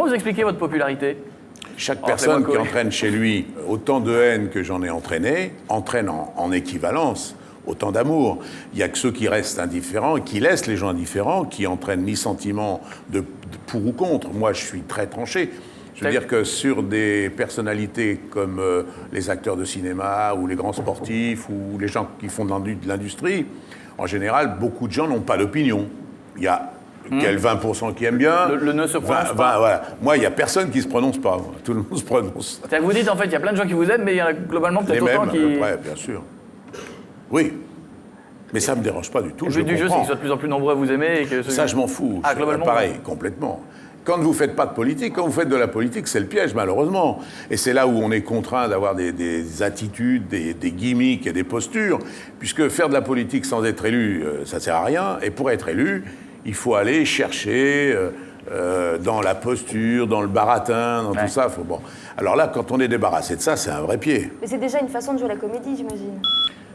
vous expliquez votre popularité? Chaque personne qui entraîne chez lui autant de haine que j'en ai entraîné, entraîne en équivalence autant d'amour. Il n'y a que ceux qui restent indifférents, qui laissent les gens indifférents, qui entraînent ni sentiment de pour ou contre. Moi, je suis très tranché. Je veux dire que sur des personnalités comme les acteurs de cinéma ou les grands sportifs ou les gens qui font de l'industrie, en général, beaucoup de gens n'ont pas d'opinion. Il y a quel 20% qui aiment bien. Le ne se prononce pas. Voilà. Moi, il n'y a personne qui ne se prononce pas. Tout le monde se prononce. C'est-à-dire que vous dites, en fait, il y a plein de gens qui vous aiment, mais il y en a globalement peut-être autant qui... Les mêmes, à peu près, bien sûr. Oui. Mais ça ne me dérange pas du tout. Le but du jeu, c'est qu'ils soient de plus en plus nombreux à vous aimer. Et que ceux... Ça, je m'en fous. Ah, globalement, pareil, complètement. Quand vous ne faites pas de politique, quand vous faites de la politique, c'est le piège, malheureusement. Et c'est là où on est contraint d'avoir des attitudes, des gimmicks et des postures, puisque faire de la politique sans être élu, ça ne sert à rien. Et pour être élu, il faut aller chercher dans la posture, dans le baratin, dans tout ça. Bon. Alors là, quand on est débarrassé de ça, c'est un vrai pied. Mais c'est déjà une façon de jouer la comédie, j'imagine.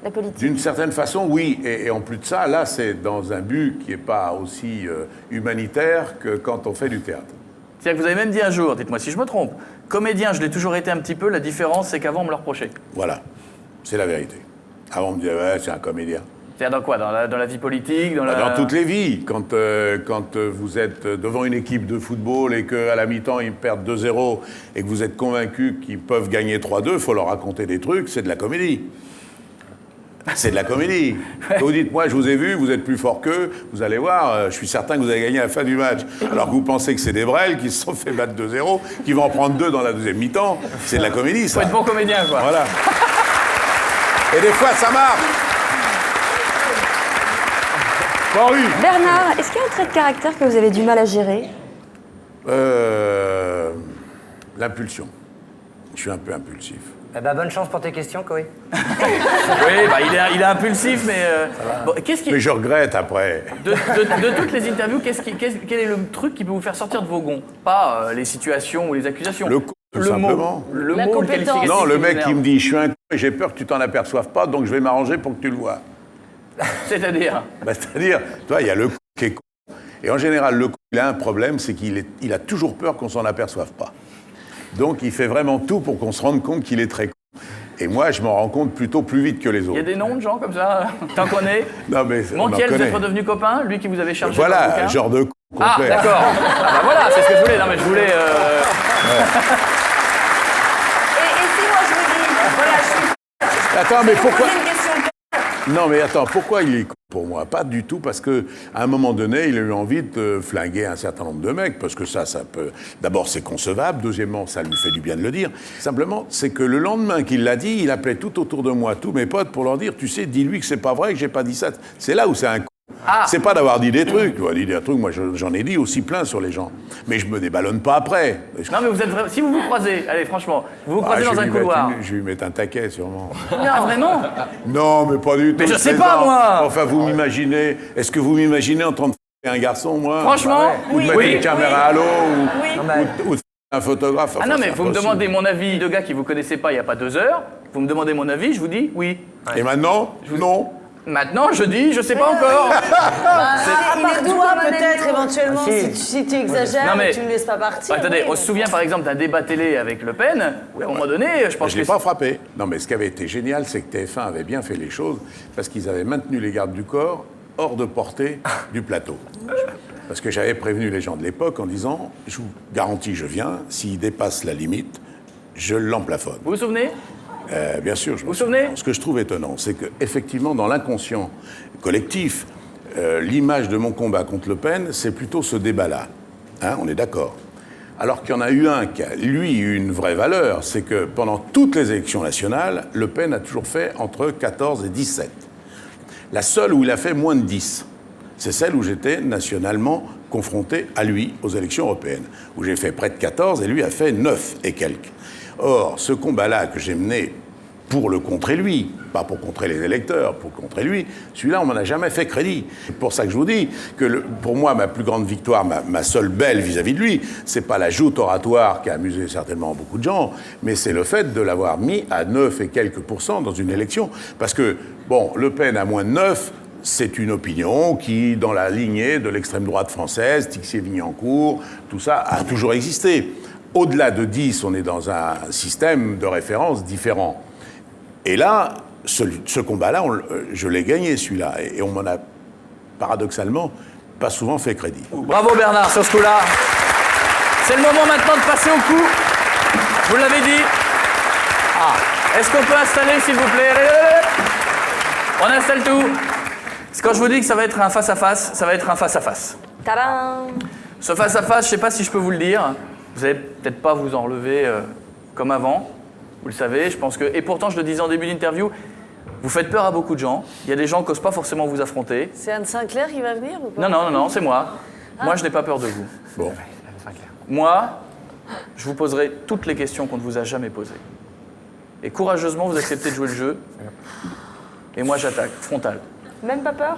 La politique. D'une certaine façon, oui. Et en plus de ça, là, c'est dans un but qui n'est pas aussi humanitaire que quand on fait du théâtre. C'est-à-dire que vous avez même dit un jour, dites-moi si je me trompe, comédien, je l'ai toujours été un petit peu, la différence, c'est qu'avant, on me le reprochait. Voilà. C'est la vérité. Avant, on me disait, ouais, c'est un comédien. C'est-à-dire dans quoi? Dans la vie politique, dans toutes les vies. Quand vous êtes devant une équipe de football et qu'à la mi-temps, ils perdent 2-0 et que vous êtes convaincu qu'ils peuvent gagner 3-2, il faut leur raconter des trucs, c'est de la comédie. C'est de la comédie. Quand vous dites, moi, je vous ai vu, vous êtes plus fort qu'eux, vous allez voir, je suis certain que vous allez gagner à la fin du match. Alors que vous pensez que c'est des Brels qui se sont fait battre 2-0, qui vont en prendre 2 dans la deuxième mi-temps. C'est de la comédie, ça. Faut être bon comédien, quoi. Voilà. Et des fois, ça marche. Bernard, est-ce qu'il y a un trait de caractère que vous avez du mal à gérer? L'impulsion. Je suis un peu impulsif. Eh ben, bonne chance pour tes questions, Koé. Oui, bah, il est impulsif, mais... bon, mais je regrette après. De toutes les interviews, quel est le truc qui peut vous faire sortir de vos gonds? Pas les situations ou les accusations. Tout simplement. Le mot, le qualificatif. Non, le mec qui me dit, je suis un con et j'ai peur que tu t'en aperçoives pas, donc je vais m'arranger pour que tu le vois. C'est-à-dire C'est-à-dire, toi, il y a le con qui est con. Et en général, le con, il a un problème, c'est qu'il a toujours peur qu'on s'en aperçoive pas. Donc, il fait vraiment tout pour qu'on se rende compte qu'il est très con. Et moi, je m'en rends compte plutôt plus vite que les autres. Il y a des noms de gens comme ça, t'en connais? Non, mais Montiel, vous êtes redevenu copain? Lui qui vous avait chargé? Voilà, genre de con Ah, complet. d'accord. Ah, bah voilà, c'est ce que je voulais. Non, mais je voulais... Et si moi je vous dis, voilà, je suis... Attends, mais pourquoi... Poser une question. Non, mais attends, pourquoi il est con pour moi? Pas du tout, parce qu'à un moment donné, il a eu envie de flinguer un certain nombre de mecs, parce que ça peut... D'abord, c'est concevable. Deuxièmement, ça lui fait du bien de le dire. Simplement, c'est que le lendemain qu'il l'a dit, il appelait tout autour de moi, tous mes potes, pour leur dire, tu sais, dis-lui que c'est pas vrai, que j'ai pas dit ça. C'est là où c'est un con. Ah. C'est pas d'avoir dit des trucs. Moi, j'en ai dit aussi plein sur les gens. Mais je me déballonne pas après. Non, mais vous êtes vraiment... Si vous vous croisez, allez, franchement, vous vous croisez dans un couloir... Je vais lui mettre un taquet, sûrement. Ah, vraiment? Non, mais pas du tout. Mais je sais pas, moi. Enfin, vous m'imaginez... Est-ce que vous m'imaginez en train de faire un garçon, moi? Franchement, Ou de mettre une caméra à l'eau, ou de faire un photographe. Ah non, mais vous me demandez mon avis de gars qui vous connaissez pas il y a pas 2 heures. Vous me demandez mon avis, je vous dis oui. Et maintenant, non. Maintenant, je dis, je sais pas encore. À part toi, peut-être, éventuellement, si tu exagères, Non, mais- tu ne laisses pas partir. Attendez, oui, on mais- se souvient par exemple d'un débat télé avec Le Pen, où à un moment donné, je pense Je que... l'ai pas frappé. Non, mais ce qui avait été génial, c'est que TF1 avait bien fait les choses, parce qu'ils avaient maintenu les gardes du corps hors de portée du plateau. Parce que j'avais prévenu les gens de l'époque en disant, je vous garantis, je viens, s'il dépasse la limite, je l'emplafonne. Vous vous souvenez? Bien sûr, je Vous vous souvenez? Ce que je trouve étonnant, c'est qu'effectivement, dans l'inconscient collectif, l'image de mon combat contre Le Pen, c'est plutôt ce débat-là. Hein, on est d'accord. Alors qu'il y en a eu un qui a, lui, eu une vraie valeur, c'est que pendant toutes les élections nationales, Le Pen a toujours fait entre 14 et 17. La seule où il a fait moins de 10, c'est celle où j'étais nationalement confronté à lui aux élections européennes, où j'ai fait près de 14 et lui a fait 9 et quelques. Or, ce combat-là que j'ai mené pour le contrer lui, pas pour contrer les électeurs, pour contrer lui, celui-là, on m'en a jamais fait crédit. C'est pour ça que je vous dis que pour moi, ma plus grande victoire, ma seule belle vis-à-vis de lui, c'est pas la joute oratoire qui a amusé certainement beaucoup de gens, mais c'est le fait de l'avoir mis à 9 et quelques % dans une élection. Parce que, bon, Le Pen à moins de 9, c'est une opinion qui, dans la lignée de l'extrême droite française, Tixier-Vignancourt, tout ça a toujours existé. Au-delà de 10, on est dans un système de référence différent. Et là, ce combat-là, je l'ai gagné, celui-là. Et on m'en a, paradoxalement, pas souvent fait crédit. Bravo Bernard sur ce coup-là. C'est le moment maintenant de passer au coup. Vous l'avez dit. Est-ce qu'on peut installer, s'il vous plaît? On installe tout. C'est quand je vous dis que ça va être un face-à-face, ça va être un face-à-face. Tadam! Ce face-à-face, je ne sais pas si je peux vous le dire. Vous n'allez peut-être pas vous en relever comme avant. Vous le savez, je pense que... Et pourtant, je le disais en début d'interview, vous faites peur à beaucoup de gens. Il y a des gens qui n'osent pas forcément vous affronter. C'est Anne Sinclair qui va venir ou pas? Non, c'est moi. Moi, je n'ai pas peur de vous. Bon. Moi, je vous poserai toutes les questions qu'on ne vous a jamais posées. Et courageusement, vous acceptez de jouer le jeu. Et moi, j'attaque, frontal. Même pas peur?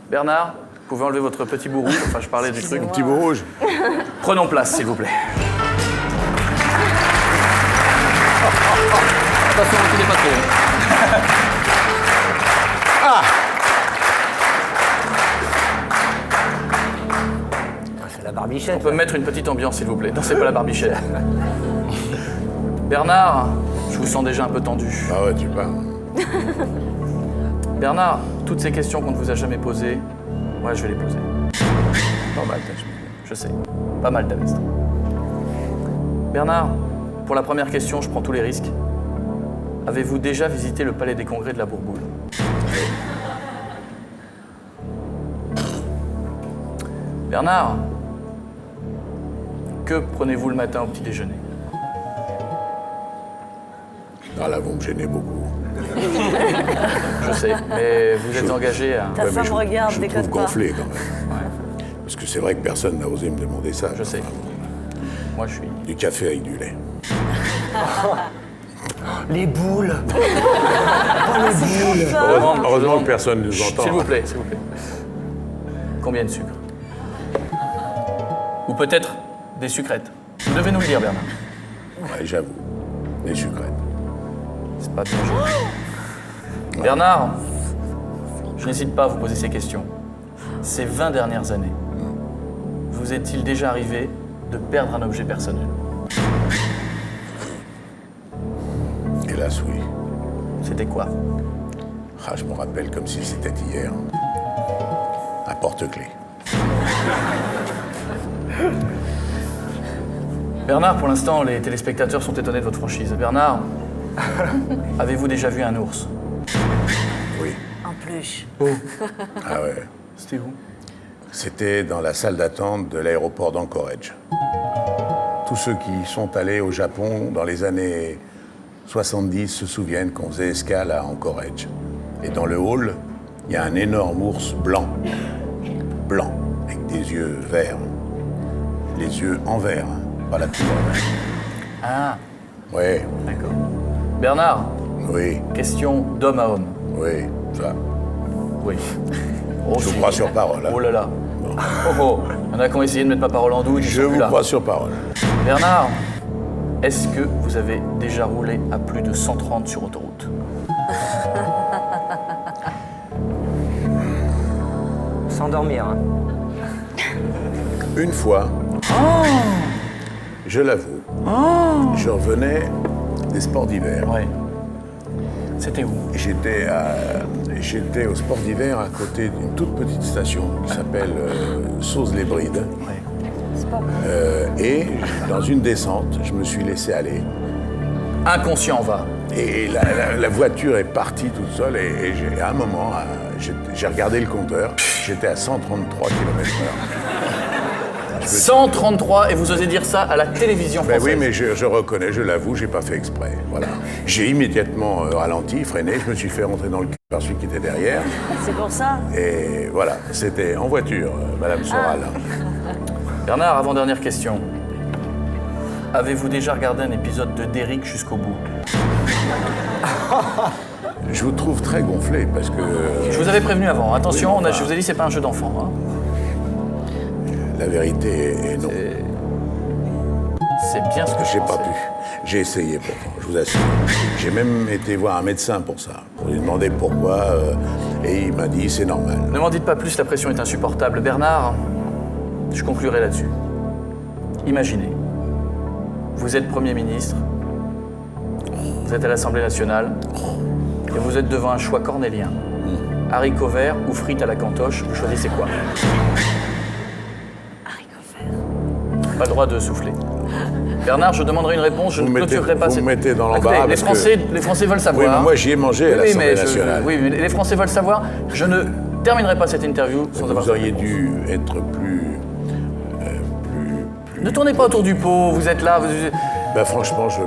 Bernard, vous pouvez enlever votre petit bout rouge. Enfin, je parlais du truc. Un petit bout rouge. Prenons place, s'il vous plaît. Attention, ne pas trop. C'est la barbichette. On peut me mettre une petite ambiance, s'il vous plaît. Non, c'est pas la barbichette. Bernard, je vous sens déjà un peu tendu. Ah ouais, tu parles. Bernard, toutes ces questions qu'on ne vous a jamais posées, moi, je vais les poser. Pas mal, t'as Je sais. Pas mal, ta veste. Bernard, pour la première question, je prends tous les risques. Avez-vous déjà visité le Palais des Congrès de la Bourboule? Bernard, que prenez-vous le matin au petit déjeuner? Ah là, vous me gênez beaucoup. Je sais, mais vous êtes engagé à... Ta Ouais, mais femme regarde, je déconne trouve pas. gonflé, quand même. Parce que c'est vrai que personne n'a osé me demander ça. Je sais. Moi, je suis... Du café avec du lait. Les boules. Heureusement que personne ne nous entend. S'il vous plaît, s'il vous plaît. Combien de sucre? Ou peut-être des sucrètes. Vous devez nous le dire, Bernard. Ouais, j'avoue. Des sucrètes. C'est pas bien joué. Bernard, je n'hésite pas à vous poser ces questions. Ces 20 dernières années, vous est-il déjà arrivé de perdre un objet personnel? Hélas, oui. C'était quoi? Ah, je me rappelle comme si c'était hier. Un porte-clés. Bernard, pour l'instant, les téléspectateurs sont étonnés de votre franchise. Bernard, avez-vous déjà vu un ours? Oui. En plus. Ah ouais. C'était où? C'était dans la salle d'attente de l'aéroport d'Anchorage. Tous ceux qui sont allés au Japon dans les années 70 se souviennent qu'on faisait escale à Anchorage. Et dans le hall, il y a un énorme ours blanc. Blanc, avec des yeux verts. Les yeux en vert, hein, pas la couleur. Ah, Oui, d'accord. Bernard, oui, question d'homme à homme. oui, ça. Oui. Oh, Je vous si. crois sur parole. Hein. Oh là là. Oh, il y en a qui ont essayé de mettre ma parole en douille. Je vous crois sur parole. Bernard, est-ce que vous avez déjà roulé à plus de 130 sur autoroute? S'endormir. Hein. Une fois, je l'avoue, je revenais des sports d'hiver. Oui. C'était où? J'étais au sport d'hiver à côté d'une toute petite station qui s'appelle Sauz-les-Brides. Oui. Et dans une descente, je me suis laissé aller. Inconscient, va. Et la voiture est partie toute seule. Et à un moment, j'ai regardé le compteur. J'étais à 133 km/h. 133, et vous osez dire ça à la télévision Ben française? oui, mais je reconnais, je l'avoue, j'ai pas fait exprès. Voilà. J'ai immédiatement ralenti, freiné, je me suis fait rentrer dans le cul par celui qui était derrière. C'est pour ça. Et voilà, c'était en voiture, Madame Soral. Bernard, avant-dernière question. Avez-vous déjà regardé un épisode de Derrick jusqu'au bout? Je vous trouve très gonflé parce que Je vous avais prévenu avant. Attention, Oui, enfin. je vous ai dit, c'est pas un jeu d'enfant. Hein. la vérité est non. C'est bien ce que J'ai je pas pensais. pu. J'ai essayé pourtant, je vous assure. J'ai même été voir un médecin pour ça, pour lui demander pourquoi, et il m'a dit c'est normal. Ne m'en dites pas plus, la pression est insupportable. Bernard, je conclurai là-dessus. Imaginez, vous êtes Premier ministre, vous êtes à l'Assemblée nationale, et vous êtes devant un choix cornélien. Haricots verts ou frites à la cantoche, vous choisissez quoi? Pas le droit de souffler. Bernard, je demanderai une réponse, je Vous ne mettez- clôturerai pas vous cette... me mettez dans Écoutez, l'embarras les parce que- Français veulent Oui, savoir. mais moi j'y ai mangé à Oui, l'Assemblée mais nationale. oui, mais les Français veulent savoir. Je ne terminerai pas cette interview sans avoir... Vous auriez dû être plus... Ne tournez pas autour du pot, vous êtes là, vous... Ben, franchement, je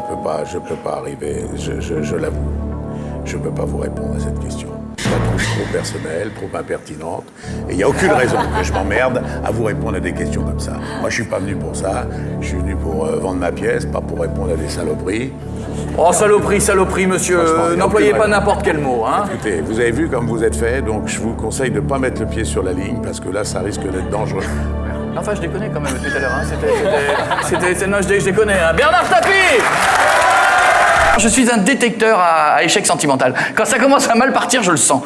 peux pas arriver, je l'avoue. Je peux pas vous répondre à cette question. Je la trouve trop personnelle, trop impertinente. Et il n'y a aucune raison que je m'emmerde à vous répondre à des questions comme ça. Moi, je suis pas venu pour ça. Je suis venu pour vendre ma pièce, pas pour répondre à des saloperies. Oh, saloperie, monsieur, Franchement, il y a n'employez aucune pas raison. n'importe quel mot, hein. Écoutez, vous avez vu comme vous êtes fait, donc je vous conseille de ne pas mettre le pied sur la ligne, parce que là, ça risque d'être dangereux. Enfin, je déconnais quand même tout à l'heure, hein. Non, je déconnais, hein. Bernard Tapie! Je suis un détecteur à échec sentimental. Quand ça commence à mal partir, je le sens.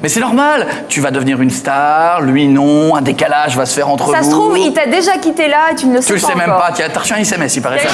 Mais c'est normal, tu vas devenir une star, lui non, un décalage va se faire entre Ça vous. se trouve, il t'a déjà quitté là et tu ne le sais Tu le pas sais même encore. pas, t'as reçu un SMS, il paraît ça.